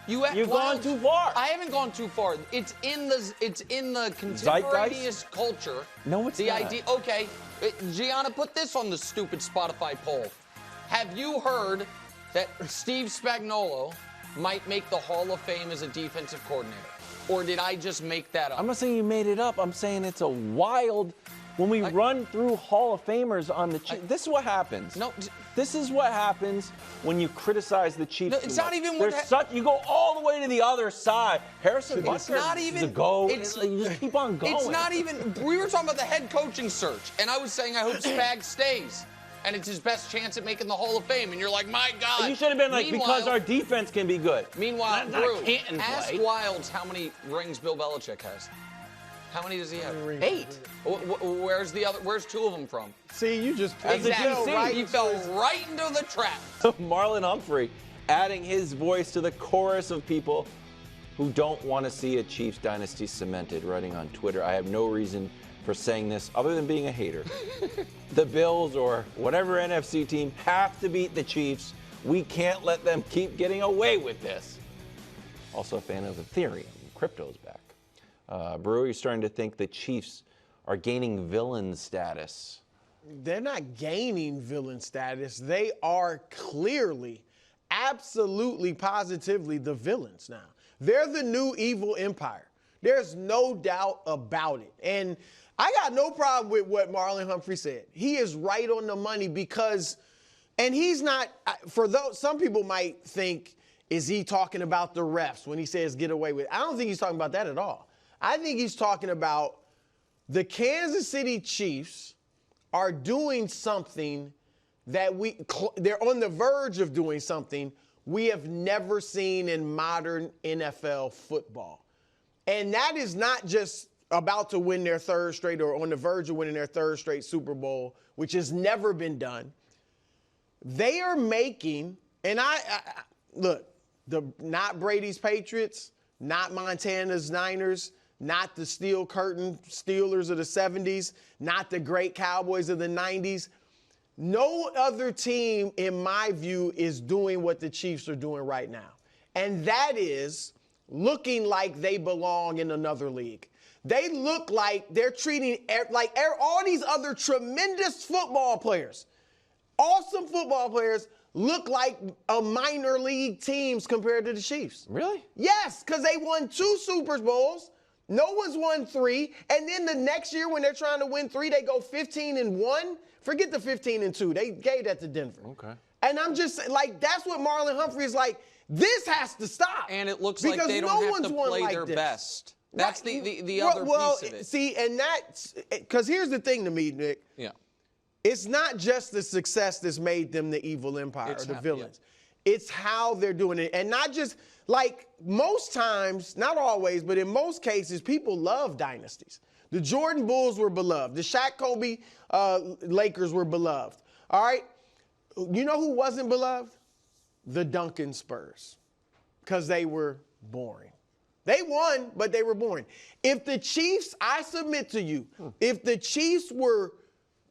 You've gone too far. I haven't gone too far. It's in the contemporaneous culture. No, it's not. The idea. Okay, Gianna, put this on the stupid Spotify poll. Have you heard that Steve Spagnuolo might make the Hall of Fame as a defensive coordinator? Or did I just make that up? I'm not saying you made it up. I'm saying it's a wild. When we run through Hall of Famers on the Chiefs, this is what happens. No, this is what happens when you criticize the Chiefs. No, it's not even what. You go all the way to the other side. Harrison Butker, not even the GOAT. It's, you just keep on going. It's not even. We were talking about the head coaching search, and I was saying I hope Spag stays, and it's his best chance at making the Hall of Fame. And you're like, my God. You should have been like, because our defense can be good. Meanwhile, Drew, ask Wilds how many rings Bill Belichick has. How many does he have? 8. Where's the other? Where's 2 of them from? See, you just He fell right into the trap. Marlon Humphrey adding his voice to the chorus of people who don't want to see a Chiefs dynasty cemented, writing on Twitter, I have no reason for saying this other than being a hater. The Bills or whatever NFC team have to beat the Chiefs. We can't let them keep getting away with this. Also a fan of Ethereum. Crypto's back. Brewer, you're starting to think the Chiefs are gaining villain status. They're not gaining villain status. They are clearly, absolutely, positively the villains now. They're the new evil empire. There's no doubt about it. And I got no problem with what Marlon Humphrey said. He is right on the money because, and he's not, for those, some people might think, is he talking about the refs when he says get away with it? I don't think he's talking about that at all. I think he's talking about the Kansas City Chiefs are doing something that they're on the verge of doing something we have never seen in modern NFL football. And that is not just about to win their 3rd straight or on the verge of winning their 3rd straight Super Bowl, which has never been done. They are making, and look, not Brady's Patriots, not Montana's Niners, not the Steel Curtain Steelers of the 70s, not the great Cowboys of the 90s. No other team, in my view, is doing what the Chiefs are doing right now. And that is looking like they belong in another league. They look like they're treating like all these other tremendous football players, awesome football players, look like a minor league teams compared to the Chiefs. Really? Yes, because they won 2 Super Bowls. No one's won 3. And then the next year when they're trying to win 3, they go 15-1. Forget the 15-2. They gave that to Denver. Okay. And I'm just like, that's what Marlon Humphrey is like. This has to stop. And it looks like they don't have to play their best. That's the other piece of it. See, and that's because here's the thing to me, Nick. Yeah. It's not just the success that's made them the evil empire or the villains. Yeah. It's how they're doing it. And not just like most times, not always, but in most cases, people love dynasties. The Jordan Bulls were beloved. The Shaq Kobe Lakers were beloved. All right. You know who wasn't beloved? The Duncan Spurs. Because they were boring. They won, but they were boring. If the Chiefs, I submit to you, if the Chiefs were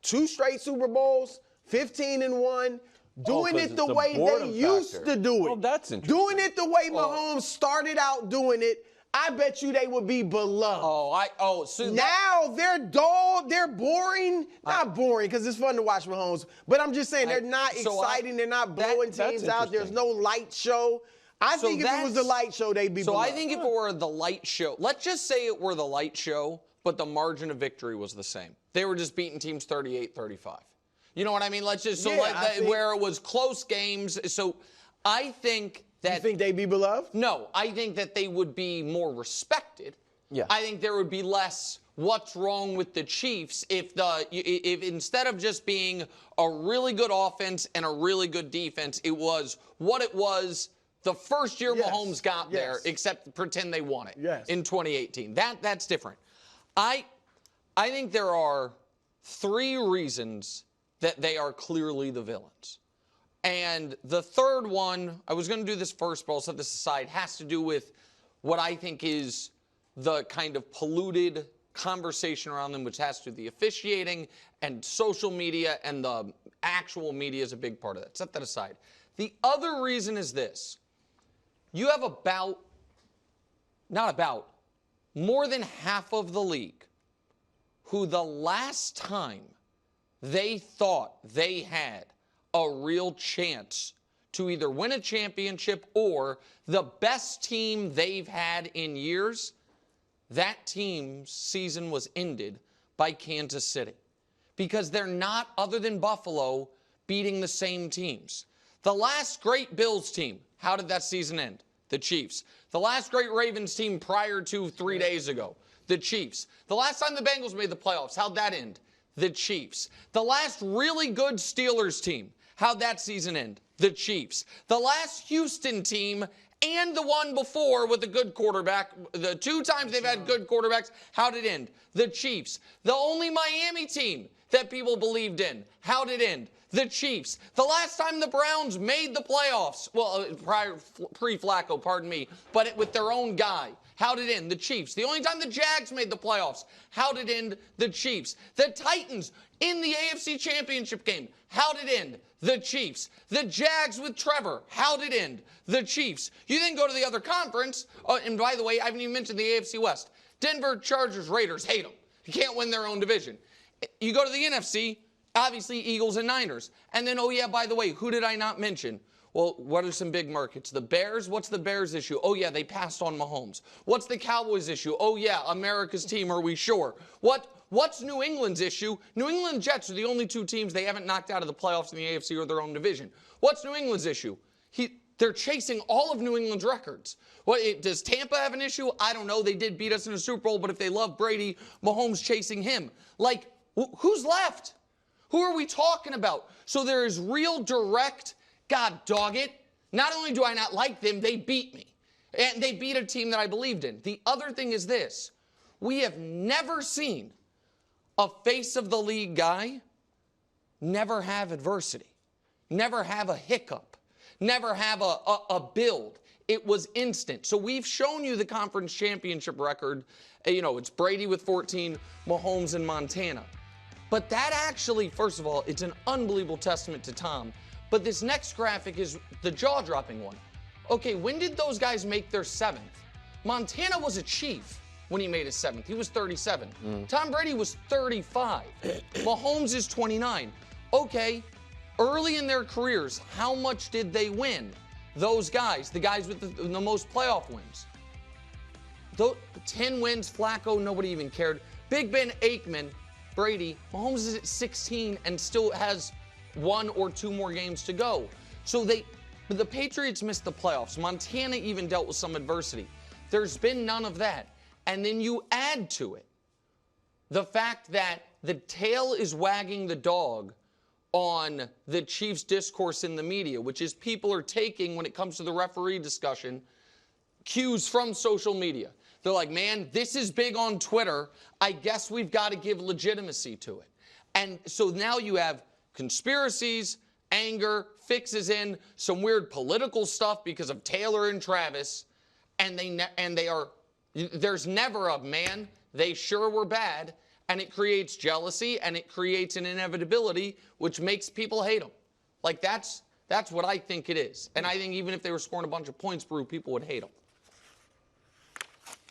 2 straight Super Bowls, 15-1, doing it the way they used to do it. Well, that's interesting. Doing it the way Mahomes started out doing it, I bet you they would be beloved. So now they're dull, they're boring. Not boring because it's fun to watch Mahomes, but I'm just saying they're not exciting. They're not blowing teams out. There's no light show. I think if it was the light show, they'd be beloved. I think if it were the light show, let's just say it were the light show, but the margin of victory was the same. They were just beating teams 38-35. You know what I mean? Let's just where it was close games. So I think that you think they'd be beloved? No, I think that they would be more respected. Yeah. I think there would be less what's wrong with the Chiefs if instead of just being a really good offense and a really good defense, it was what it was the first year Mahomes got there, except pretend they won it in 2018. That's different. I think there are 3 reasons that they are clearly the villains. And the third one, I was going to do this first, but I'll set this aside, has to do with what I think is the kind of polluted conversation around them, which has to do with the officiating and social media, and the actual media is a big part of that. Set that aside. The other reason is this. You have more than half of the league who the last time they thought they had a real chance to either win a championship or the best team they've had in years, that team's season was ended by Kansas City. Because they're not, other than Buffalo, beating the same teams. The last great Bills team, how did that season end? The Chiefs. The last great Ravens team prior to 3 days ago, the Chiefs. The last time the Bengals made the playoffs, how'd that end? The Chiefs. The last really good Steelers team, how'd that season end? The Chiefs. The last Houston team and the one before with a good quarterback, the 2 times they've had good quarterbacks, how'd it end? The Chiefs. The only Miami team that people believed in, how'd it end? The Chiefs. The last time the Browns made the playoffs, well, pre-Flacco, pardon me, but with their own guy, how'd it end? The Chiefs. The only time the Jags made the playoffs, how'd it end? The Chiefs. The Titans in the AFC Championship game, how'd it end? The Chiefs. The Jags with Trevor, how'd it end? The Chiefs. You then go to the other conference, and by the way, I haven't even mentioned the AFC West. Denver, Chargers, Raiders, hate them. You can't win their own division. You go to the NFC, obviously Eagles and Niners. And then, oh yeah, by the way, who did I not mention? Well, what are some big markets? The Bears, what's the Bears issue? Oh yeah, they passed on Mahomes. What's the Cowboys issue? Oh yeah, America's team, are we sure? What's New England's issue? New England Jets are the only 2 teams they haven't knocked out of the playoffs in the AFC or their own division. What's New England's issue? They're chasing all of New England's records. Does Tampa have an issue? I don't know. They did beat us in a Super Bowl, but if they love Brady, Mahomes chasing him. Like, who's left? Who are we talking about? So there is real direct, God dog it. Not only do I not like them, they beat me. And they beat a team that I believed in. The other thing is this. We have never seen a face of the league guy never have adversity, never have a hiccup, never have a build. It was instant. So we've shown you the conference championship record. You know, it's Brady with 14, Mahomes and Montana. But that actually, first of all, it's an unbelievable testament to Tom. But this next graphic is the jaw-dropping one. Okay, when did those guys make their 7th? Montana was a Chief when he made his 7th. He was 37. Tom Brady was 35. Mahomes is 29. Okay, early in their careers, how much did they win? Those guys, the guys with the most playoff wins. 10 wins, Flacco, nobody even cared. Big Ben, Aikman, Brady, Mahomes is at 16 and still has 1 or 2 more games to go. So the Patriots missed the playoffs. Montana even dealt with some adversity. There's been none of that. And then you add to it the fact that the tail is wagging the dog on the Chiefs' discourse in the media, which is people are taking, when it comes to the referee discussion, cues from social media. They're like, man, this is big on Twitter. I guess we've got to give legitimacy to it. And so now you have conspiracies, anger, fixes in, some weird political stuff because of Taylor and Travis, and there's never a, man, they sure were bad, and it creates jealousy, and it creates an inevitability, which makes people hate them. Like, that's what I think it is. And I think even if they were scoring a bunch of points, Brew, people would hate them.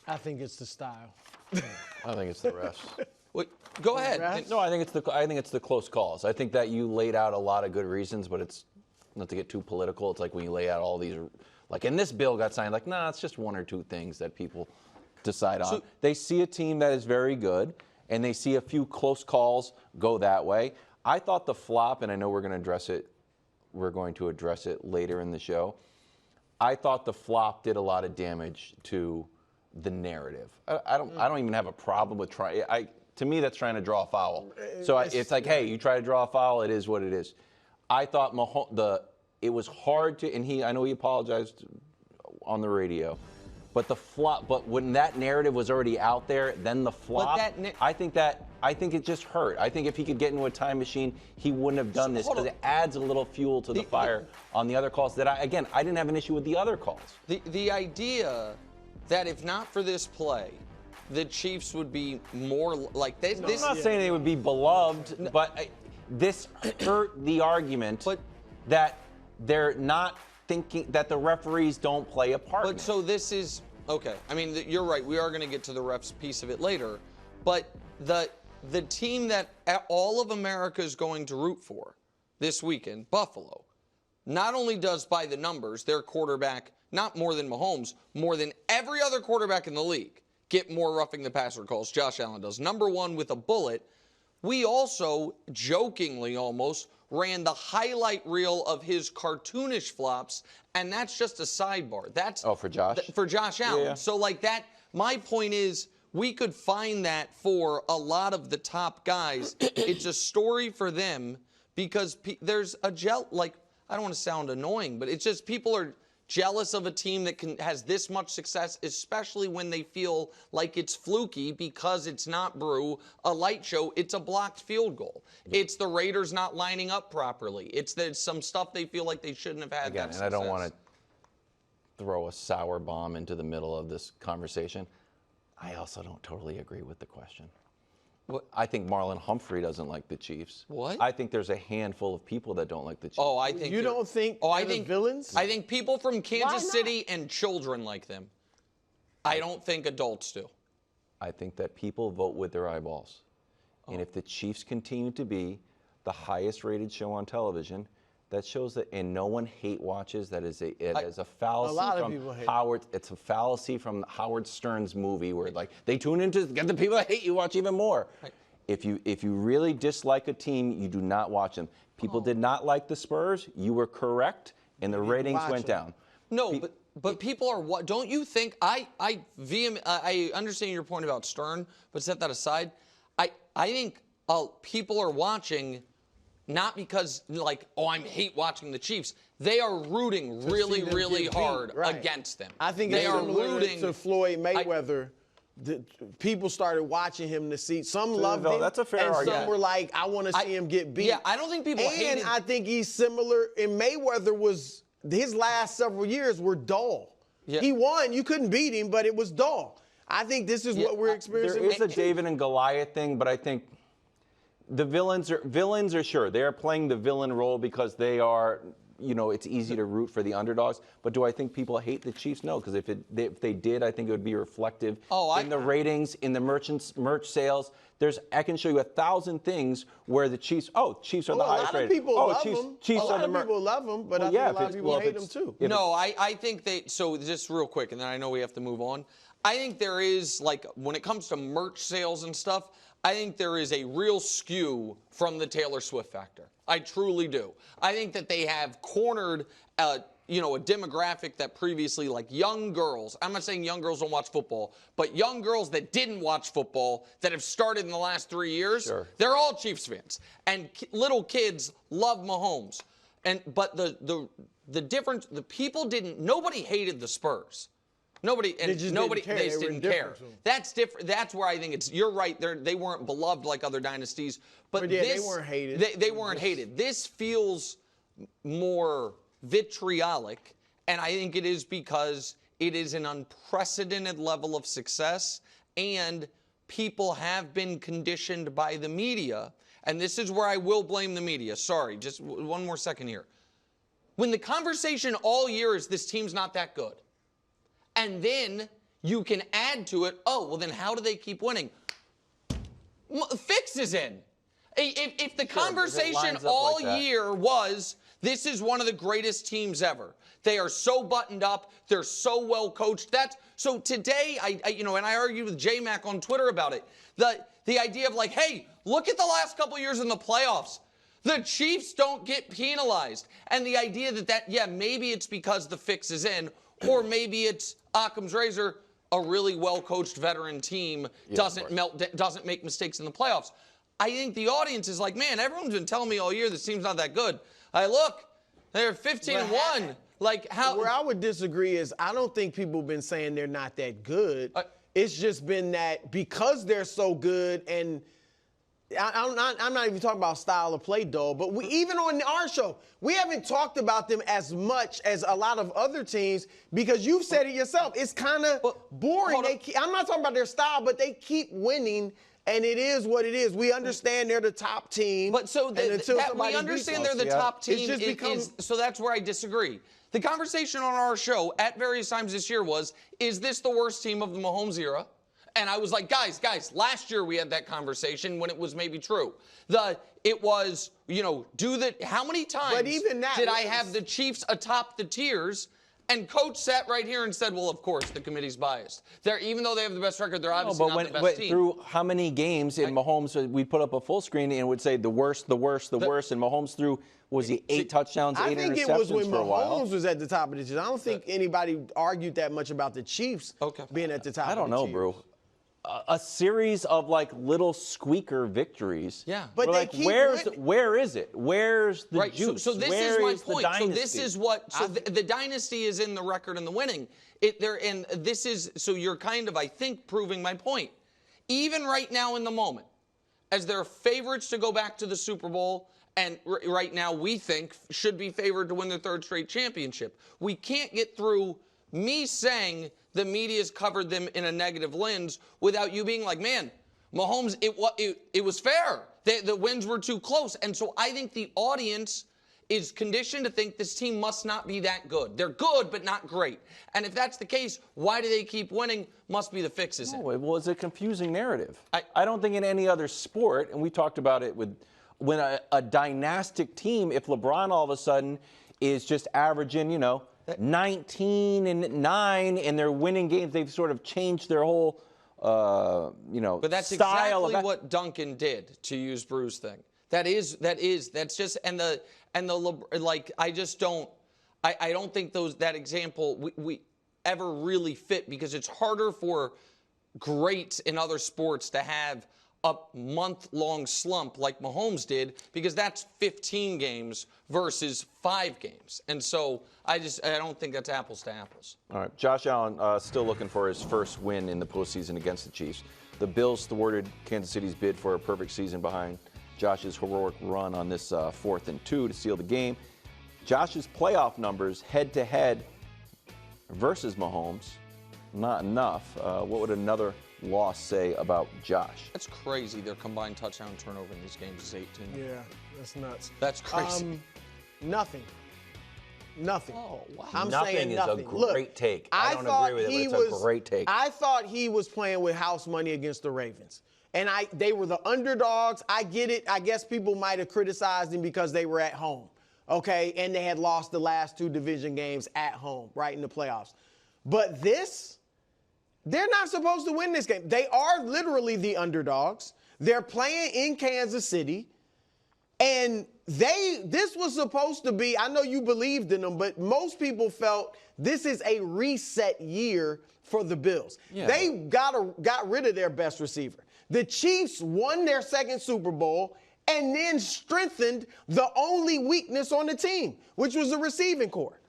I think it's the style. I think it's the refs. Wait, go ahead. No, I think it's the close calls. I think that you laid out a lot of good reasons, but it's not to get too political. It's like when you lay out all these, like, and this bill got signed, like, nah, it's just 1 or 2 things that people decide on. They see a team that is very good, and they see a few close calls go that way. I thought the flop, and I know we're going to address it later in the show. I thought the flop did a lot of damage to the narrative. I don't even have a problem with trying. To me, that's trying to draw a foul. So it's like, hey, you try to draw a foul, it is what it is. I thought it was hard to, and I know he apologized on the radio, but the flop. But when that narrative was already out there, then the flop. I think it just hurt. I think if he could get into a time machine, he wouldn't have done this because it adds a little fuel to the fire on the other calls. That I didn't have an issue with the other calls. The idea that if not for this play, the Chiefs would be more like this. I'm not saying they would be beloved, but this hurt the argument that they're not thinking that the referees don't play a part. But so this is okay. I mean, you're right. We are going to get to the refs piece of it later. But the team that all of America is going to root for this weekend, Buffalo, not only does by the numbers their quarterback, not more than Mahomes, more than every other quarterback in the league, get more roughing the passer calls. Josh Allen does. Number one with a bullet. We also, jokingly almost, ran the highlight reel of his cartoonish flops, and that's just a sidebar. That's for Josh? For Josh Allen. Yeah. So like that, my point is, we could find that for a lot of the top guys. It's a story for them because there's a I don't want to sound annoying, but it's just people are jealous of a team that has this much success, especially when they feel like it's fluky because it's not Brew, a light show, it's a blocked field goal. Yeah. It's the Raiders not lining up properly. There's some stuff they feel like they shouldn't have had. Again, and I don't want to throw a sour bomb into the middle of this conversation. I also don't totally agree with the question. What? I think Marlon Humphrey doesn't like the Chiefs. What? I think there's a handful of people that don't like the Chiefs. Oh, I think you don't think they're the villains? I think people from Kansas City and children like them. I don't think adults do. I think that people vote with their eyeballs. Oh. And if the Chiefs continue to be the highest rated show on television, that shows that, and no one hate watches. That is a fallacy. A lot of people hate. It's a fallacy from Howard Stern's movie where like they tune in to get the people that hate you watch even more. Right. If you really dislike a team, you do not watch them. People did not like the Spurs. You were correct, and the ratings went down. No, but people are what? Don't you think? I understand your point about Stern, but set that aside. I think people are watching. Not because, I hate watching the Chiefs. They are rooting really, really hard against them. I think they are rooting to Floyd Mayweather. People started watching him to see. Some loved him, that's a fair argument. Some were like, I want to see him get beat. Yeah, I don't think people hated. And I think he's similar. And Mayweather his last several years were dull. Yeah. He won. You couldn't beat him, but it was dull. I think this is what we're experiencing. There is a David and Goliath thing, but I think the villains are sure. They are playing the villain role because they are, it's easy to root for the underdogs. But do I think people hate the Chiefs? No, because if they did, I think it would be reflective in the ratings, in the merch sales. I can show you 1,000 things where the Chiefs are the highest rated. Chiefs are the A lot of people love them, but I think a lot of people hate them too. No, I think so just real quick, and then I know we have to move on. I think there is, when it comes to merch sales and stuff, I think there is a real skew from the Taylor Swift factor. I truly do. I think that they have cornered, a demographic that previously, young girls. I'm not saying young girls don't watch football, but young girls that didn't watch football that have started in the last 3 years, they're all Chiefs fans. And little kids love Mahomes. But the difference, nobody hated the Spurs. Nobody just didn't care. That's different. That's where I think you're right. They weren't beloved like other dynasties, but they weren't hated. They weren't hated. This feels more vitriolic, and I think it is because it is an unprecedented level of success, and people have been conditioned by the media, and this is where I will blame the media. Sorry, just one more second here. When the conversation all year is this team's not that good, and then you can add to it, then how do they keep winning? Fix is in. If the conversation all year was, this is one of the greatest teams ever. They are so buttoned up. They're so well coached. So today, and I argued with J-Mac on Twitter about it. The idea of hey, look at the last couple years in the playoffs. The Chiefs don't get penalized. And the idea that maybe it's because the fix is in, or maybe it's Occam's razor, a really well-coached veteran team doesn't make mistakes in the playoffs. I think the audience is man, everyone's been telling me all year this team's not that good. Look, they're 15-1. Where I would disagree is I don't think people have been saying they're not that good. It's just been that because they're so good, and I'm not even talking about style of play, though, but even on our show, we haven't talked about them as much as a lot of other teams because you've said it yourself. It's kind of boring. I'm not talking about their style, but they keep winning And it is what it is. We understand they're the top team. But so and until we somebody understand beats they're the us, top team. it's just become, So that's where I disagree. The conversation on our show at various times this year was, is this the worst team of the Mahomes era? And I was like, guys, last year we had that conversation when it was maybe true. It was, how many times But even that did I was- have the Chiefs atop the tiers? And Coach sat right here and said, well, of course, the committee's biased. Even though they have the best record, they're obviously not the best team. Through how many games in Mahomes, we put up a full screen and would say the worst, and Mahomes threw, was he 8 touchdowns, 8 I think interceptions it was when for a while? Mahomes was at the top of the Chiefs. I don't think anybody argued that much about the Chiefs being at the top. I don't of the know, tiers. bro. A series of little squeaker victories. Yeah. But We're they keep where is it? Where's the Right. juice? So this Where is my the point. So dynasty? this is what. So the dynasty is in the record and the winning. So you're kind of, I think, proving my point. Even right now in the moment, as they're favorites to go back to the Super Bowl, and right now we think should be favored to win their 3rd straight championship. We can't get through me saying the media's covered them in a negative lens without you being like, man, Mahomes, it was fair. The wins were too close. And so I think the audience is conditioned to think this team must not be that good. They're good, but not great. And if that's the case, why do they keep winning? Must be the fixes in. Well, it's a confusing narrative. I don't think in any other sport, and we talked about it when a dynastic team, if LeBron all of a sudden is just averaging, 19 and 9, and they're winning games, they've sort of changed their whole, But that's style exactly what Duncan did, to use Bruce's thing. That's just, I just don't, I don't think that example we ever really fit, because it's harder for greats in other sports to have a month-long slump like Mahomes did, because that's 15 games versus 5 games. And so I don't think that's apples to apples. All right, Josh Allen still looking for his first win in the postseason against the Chiefs. The Bills thwarted Kansas City's bid for a perfect season behind Josh's heroic run on this 4th and 2 to seal the game. Josh's playoff numbers head-to-head versus Mahomes, not enough. What would another loss say about Josh? That's crazy. Their combined touchdown turnover in these games is 18. Yeah, that's nuts. That's crazy. Nothing. Oh, wow. I'm Nothing saying is nothing. a Look, great take. I don't thought agree with it, he but it's a great take. I thought he was playing with house money against the Ravens. And they were the underdogs. I get it. I guess people might have criticized him because they were at home, okay? And they had lost the last 2 division games at home, right, in the playoffs. But they're not supposed to win this game. They are literally the underdogs. They're playing in Kansas City. And this was supposed to be, I know you believed in them, but most people felt this is a reset year for the Bills. Yeah. They got rid of their best receiver. The Chiefs won their 2nd Super Bowl and then strengthened the only weakness on the team, which was the receiving corps.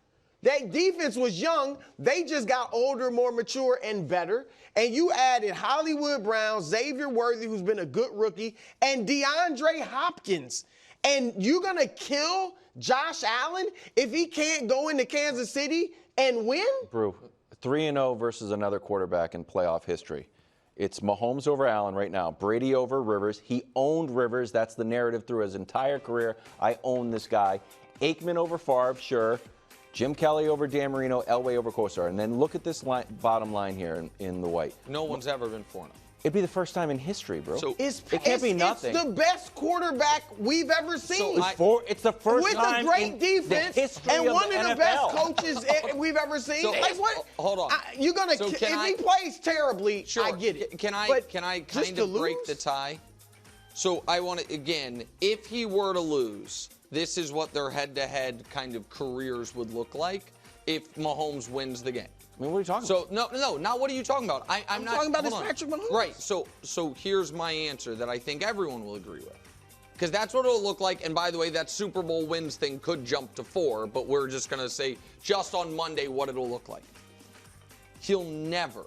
That defense was young. They just got older, more mature, and better. And you added Hollywood Brown, Xavier Worthy, who's been a good rookie, and DeAndre Hopkins. And you're going to kill Josh Allen if he can't go into Kansas City and win? Brew, 3-0 versus another quarterback in playoff history. It's Mahomes over Allen right now. Brady over Rivers. He owned Rivers. That's the narrative through his entire career. I own this guy. Aikman over Favre, sure. Jim Kelly over Dan Marino. Elway over Kosar. And then look at this bottom line here in the white. No one's ever been 4-0. It'd be the first time in history, bro. So it can't be nothing. It's the best quarterback we've ever seen. It's the first with time a great in defense the history and of one the of the NFL. best coaches we've ever seen. So, like what? Hold on. You're gonna So if can he plays terribly, Sure. I get it. Can I But kind just of to break lose? the tie? So I want to, again, if he were to lose, this is what their head-to-head kind of careers would look like if Mahomes wins the game. I mean, what are you talking about? So, no, not what are you talking about? I'm not talking about hold this on. Patrick Mahomes. Right, so here's my answer that I think everyone will agree with. Because that's what it'll look like. And by the way, that Super Bowl wins thing could jump to 4, but we're just going to say just on Monday what it'll look like. He'll never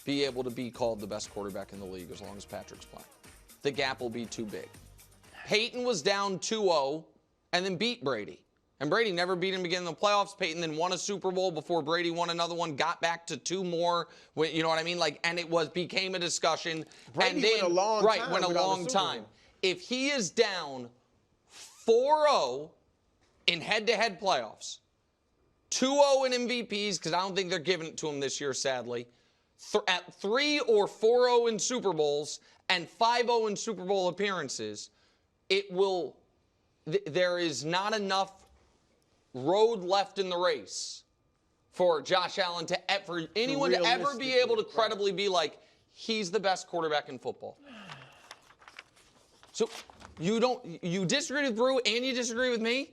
be able to be called the best quarterback in the league as long as Patrick's playing. The gap will be too big. Peyton was down 2-0 and then beat Brady. And Brady never beat him again in the playoffs. Peyton then won a Super Bowl before Brady won another one, got back to 2 more. You know what I mean? And it became a discussion. Brady and then, went a long right, time went a without a long Super time. Bowl. If he is down 4-0 in head-to-head playoffs, 2-0 in MVPs, because I don't think they're giving it to him this year, sadly, at 3 or 4-0 in Super Bowls and 5-0 in Super Bowl appearances, there is not enough road left in the race for Josh Allen for anyone to ever be able to credibly be like, he's the best quarterback in football. So you disagree with Brew and you disagree with me?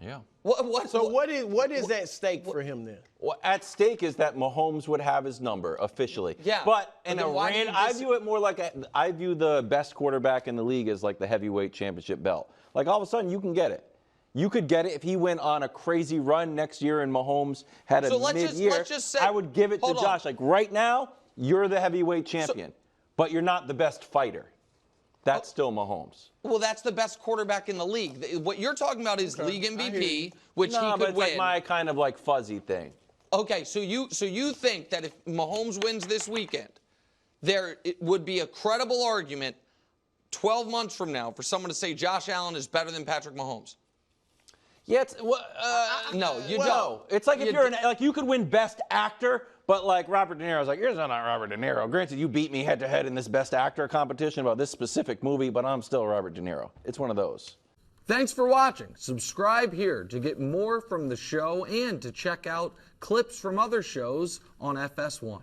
Yeah. What is at stake for him then? Well, at stake is that Mahomes would have his number officially. Yeah. But I view it more like I view the best quarterback in the league as like the heavyweight championship belt. Like all of a sudden you can get it. You could get it if he went on a crazy run next year and Mahomes had a mid-year. Let's just say, I would give it to Josh. Like right now, you're the heavyweight champion, but you're not the best fighter. That's still Mahomes. Well, that's the best quarterback in the league. What you're talking about is league MVP, which he could but it's win. like my kind of like fuzzy thing. Okay, so you think that if Mahomes wins this weekend, it would be a credible argument 12 months from now for someone to say Josh Allen is better than Patrick Mahomes? Yeah, no, you don't. It's like if you're like you could win Best Actor, but like Robert De Niro's like, you're not Robert De Niro. Granted, you beat me head to head in this Best Actor competition about this specific movie, but I'm still Robert De Niro. It's one of those. Thanks for watching. Subscribe here to get more from the show and to check out clips from other shows on FS1.